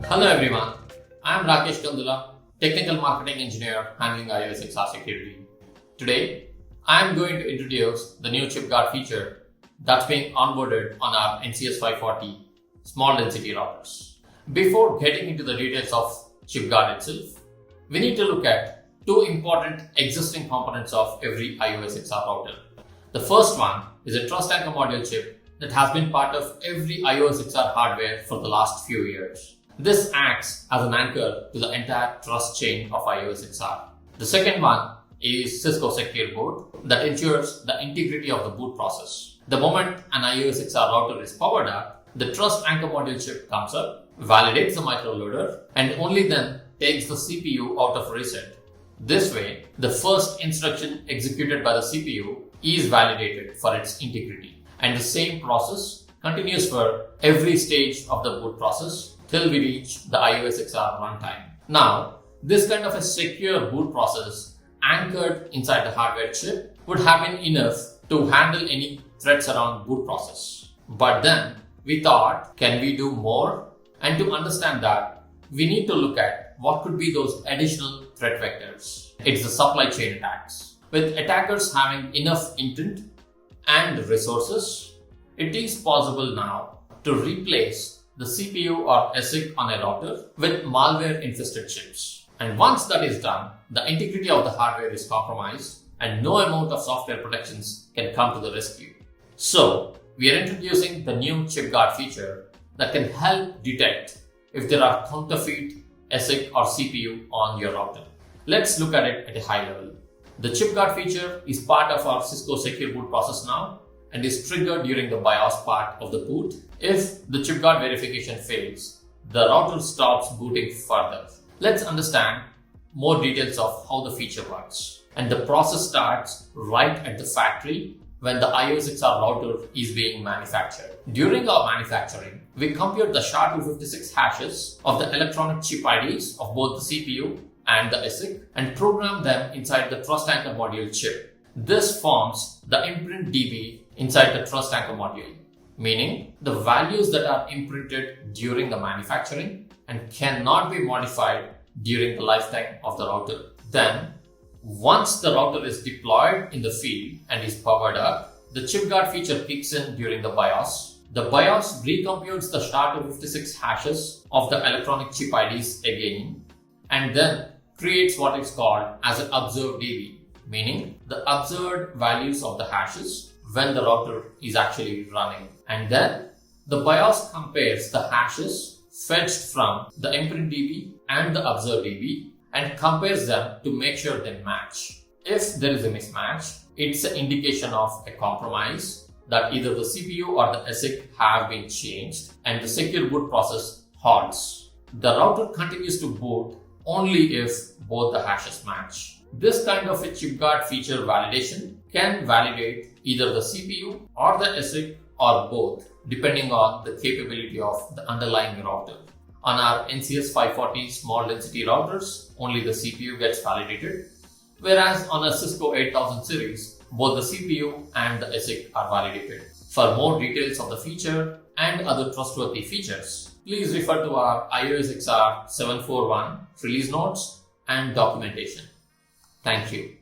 Hello everyone, I am Rakesh Kandula, Technical Marketing Engineer handling iOS XR security. Today, I am going to introduce the new ChipGuard feature that's being onboarded on our NCS 540 small density routers. Before getting into the details of ChipGuard itself, we need to look at two important existing components of every iOS XR router. The first one is a trust anchor module chip that has been part of every iOS XR hardware for the last few years. This acts as an anchor to the entire trust chain of iOS XR. The second one is Cisco Secure Boot that ensures the integrity of the boot process. The moment an iOS XR router is powered up, the trust anchor module chip comes up, validates the microloader, and only then takes the CPU out of reset. This way, the first instruction executed by the CPU is validated for its integrity, and the same process continues for every stage of the boot process till we reach the iOS XR runtime. Now, this kind of a secure boot process anchored inside the hardware chip would have been enough to handle any threats around boot process. But then we thought, can we do more? And to understand that, we need to look at what could be those additional threat vectors. It's the supply chain attacks. With attackers having enough intent and resources, it is possible now to replace the CPU or ASIC on a router with malware-infested chips. And once that is done, the integrity of the hardware is compromised and no amount of software protections can come to the rescue. So, we are introducing the new ChipGuard feature that can help detect if there are counterfeit ASIC or CPU on your router. Let's look at it at a high level. The ChipGuard feature is part of our Cisco Secure Boot process now and is triggered during the BIOS part of the boot. If the ChipGuard verification fails, the router stops booting further. Let's understand more details of how the feature works. And the process starts right at the factory when the iOS XR router is being manufactured. During our manufacturing, we compute the SHA-256 hashes of the electronic chip IDs of both the CPU and the ASIC and program them inside the trust anchor module chip. This forms the imprint DB inside the trust anchor module, meaning the values that are imprinted during the manufacturing and cannot be modified during the lifetime of the router. Then, once the router is deployed in the field and is powered up, the ChipGuard feature kicks in during the BIOS. The BIOS recomputes the SHA-256 hashes of the electronic chip IDs again and then creates what is called as an observed DB, meaning the observed values of the hashes when the router is actually running. And then the BIOS compares the hashes fetched from the imprint DB and the observed DB and compares them to make sure they match. If there is a mismatch, it's an indication of a compromise that either the CPU or the ASIC have been changed and the secure boot process halts. The router continues to boot only if both the hashes match. This kind of a ChipGuard feature validation can validate either the CPU or the ASIC or both, depending on the capability of the underlying router. On our NCS 540 small density routers, only the CPU gets validated, whereas on a Cisco 8000 series, both the CPU and the ASIC are validated. For more details of the feature and other trustworthy features, please refer to our iOS XR 741 release notes and documentation. Thank you.